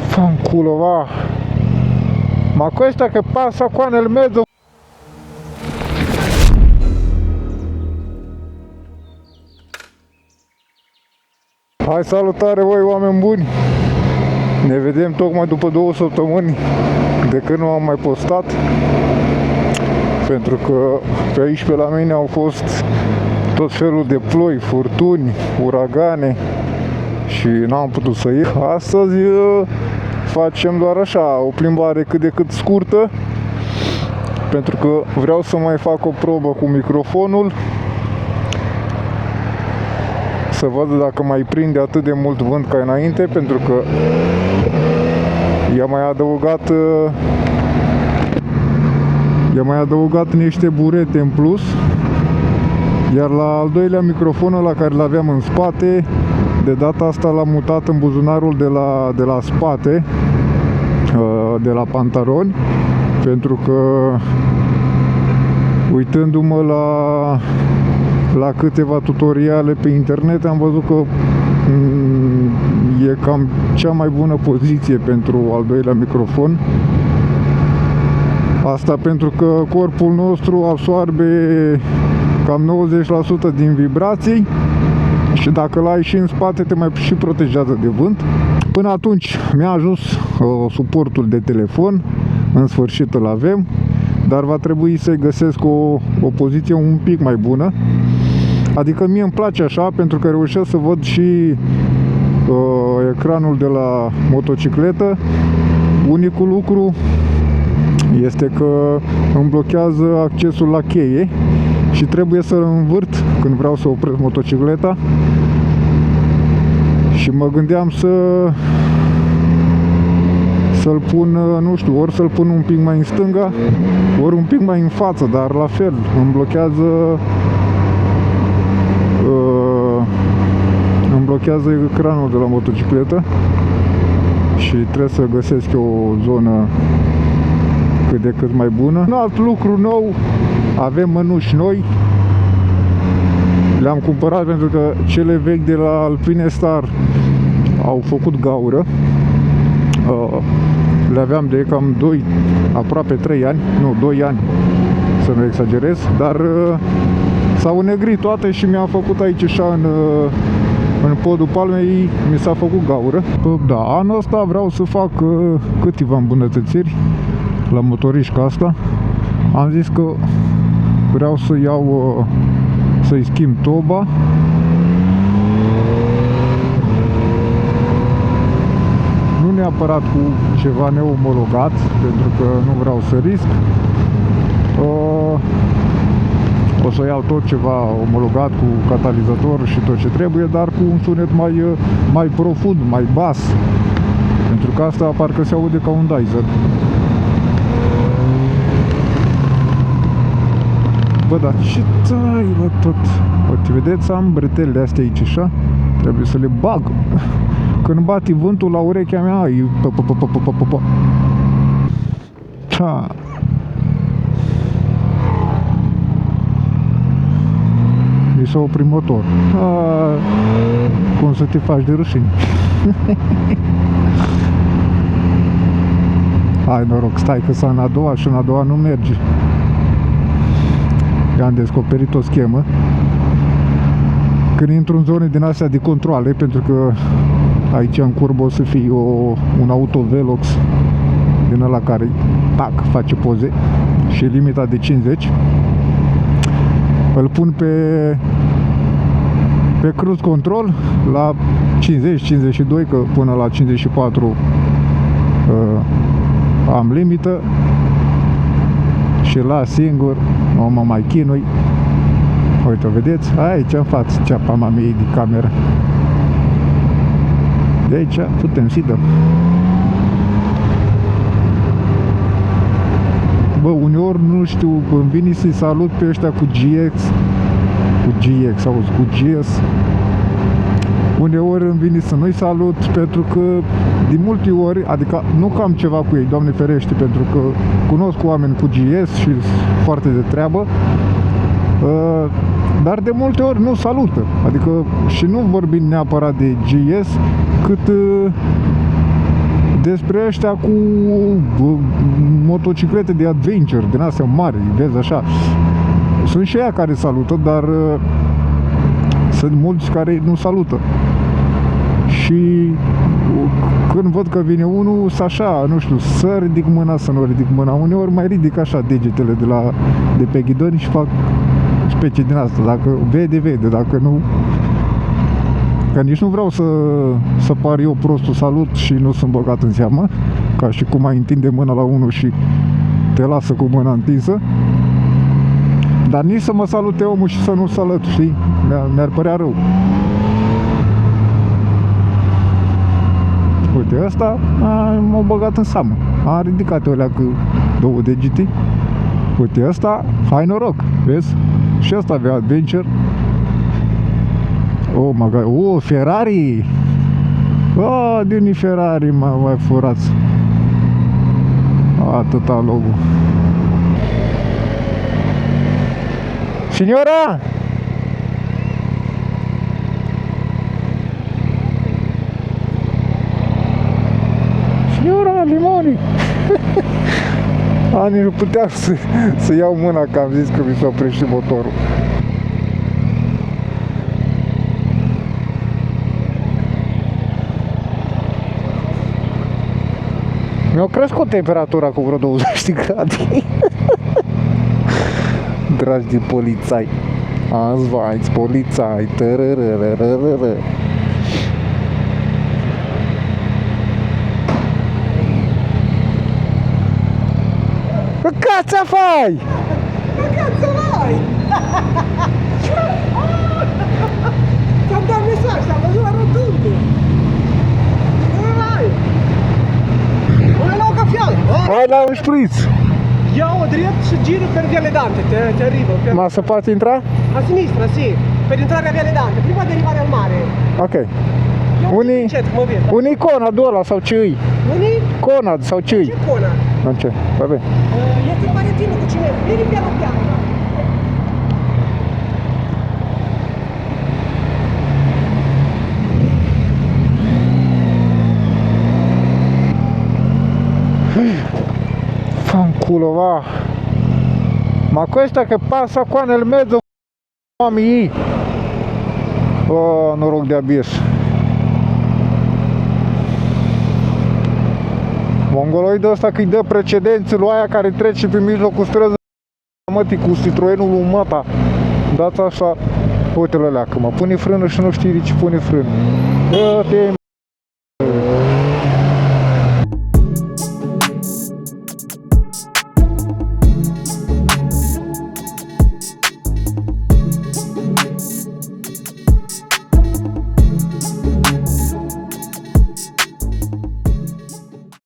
Fanculo, va. Ma questa che passa qua nel mezzo. Hai, salutare voi, oameni buni. Ne vedem tocmai după 2 săptămâni de când nu am mai postat, pentru că pe aici pe la mine au fost tot felul de ploi, furtuni, uragane și n-am putut să ies. Astăzi facem doar așa, o plimbare cât de cât scurtă, pentru că vreau să mai fac o probă cu microfonul, să văd dacă mai prinde atât de mult vânt ca înainte, pentru că i-a mai adăugat niște burete în plus. Iar la al doilea microfon, la care l-aveam în spate, de data asta l-am mutat în buzunarul de la spate, de la pantaloni, pentru că uitându-mă la câteva tutoriale pe internet, am văzut că e cam cea mai bună poziție pentru al doilea microfon. Asta pentru că corpul nostru absorbe cam 90% din vibrații și dacă l-ai și în spate te mai și protejează de vânt. Până atunci mi-a ajuns suportul de telefon, în sfârșit îl avem, dar va trebui să-i găsesc o poziție un pic mai bună. Adică mie îmi place așa, pentru că reușesc să văd și ecranul de la motocicletă. Unicul lucru este că îmi blochează accesul la cheie și trebuie să-l învârt când vreau să opresc motocicleta. Și mă gândeam să-l pun, nu știu, ori să-l pun un pic mai în stânga, ori un pic mai în față, dar la fel îmi blochează ecranul de la motocicletă și trebuie să găsesc eu o zonă cât de cât mai bună. Un alt lucru nou, avem mănuși noi. Le-am cumpărat pentru că cele vechi de la Alpine Star au făcut gaură. Le aveam de cam 2, aproape 3 ani, nu, 2 ani, să nu exagerez, dar s-au negrit toate și mi-a făcut aici așa în podul palmei, mi s-a făcut gaură. Da, anul ăsta vreau să fac câteva îmbunătățiri la motorișca asta. Am zis că vreau să să-i schimb toba. Nu neapărat cu ceva neomologat, pentru că nu vreau să risc. O să iau tot ceva omologat cu catalizator și tot ce trebuie, dar cu un sunet mai profund, mai bas. Pentru că asta parcă se aude ca un Dyson. Bă, dar ce tai, bă, tot? Uite, vedeți, am bretelele astea aici, așa? Trebuie să le bag. Când bate vântul la urechea mea, e... Ta. Mi s-a oprit motor. Cum să te faci de rușine? Hai noroc, stai că s-a în a doua și în a doua nu merge. Am descoperit o schemă. Când intru în zone din astea de controale, pentru că aici în curbă o să fie un autovelox din ăla care face poze și limita de 50, îl pun pe cruise control la 50-52, că până la 54 am limită și las singur, nu mă mai chinui. Uite, o vedeți? Aici în față, ceapa mamei de cameră. De aici putem să-i dăm. Bă, uneori nu știu, îmi vine să-i salut pe ăștia cu GS. Uneori îmi vine să nu-i salut, pentru că de multe ori, adică nu că am ceva cu ei, Doamne ferește, pentru că cunosc oameni cu GS și foarte de treabă. dar de multe ori nu salută. Adică, și nu vorbim neapărat de GS, cât despre ăștia cu motociclete de adventure, din astea mari, vezi așa. Sunt și aia care salută, dar sunt mulți care nu salută. Și când văd că vine unul, să așa, nu știu, să ridic mâna, să nu ridic mâna. Uneori mai ridic așa degetele de pe ghidoni și fac specie din asta. Dacă vede, vede, dacă nu... Că nici nu vreau să par eu prostul salut și nu sunt băgat în seamă, ca și cum ai întinde mâna la unul și te lasă cu mâna întinsă. Dar nici să mă salute omul și să nu salut, știi? Mi-ar părea rău. Uite, ăsta m-a băgat în seamă. A ridicat alea cu două degete. Uite, ăsta, hai noroc, vezi? Și ăsta avea adventure. Oh my god, oh, Ferrari! Oh, de unii Ferrari mai furați. Atâta logo. Signora! Signora, limoni! Nici nu puteam să iau mâna, că am zis că mi s-a oprit și motorul. Mi-a crescut temperatura cu vreo 20 de grade. Dragi de polițai, Answeiz, polițai, tărărărărără. Că cazzo fai? Ma cazzo vai? Ți-am dat mesaj, te-am văzut la rotundu. Dove vai? Una la o cafeală. Hai la un șpriț. Ia-o drept și giră per Viale Dante, te arrivo. Ma se poate intra? A sinistra, sì, per entrare a Viale Dante, prima di arrivare al mare. Ok. Ia-o Unii- încet, mă vezi. Unii Conad ăla sau ce-i? Unii? Conad sau ce-i? Ce cona? Nu ce, va bene. Este il manettino cucinetto, vieni piano piano. Fanculo, va. Ma questa che passa qua nel mezzo, mamma. Oh, noroc de abis. Mongoloidul ăsta că îi dă precedență lui aia care trece pe mijlocul străzii, mătii, cu Citroenul lui măta. Dați așa, uite-l ălea, că mă pune frână și nu știi de ce pune frână. Dă-te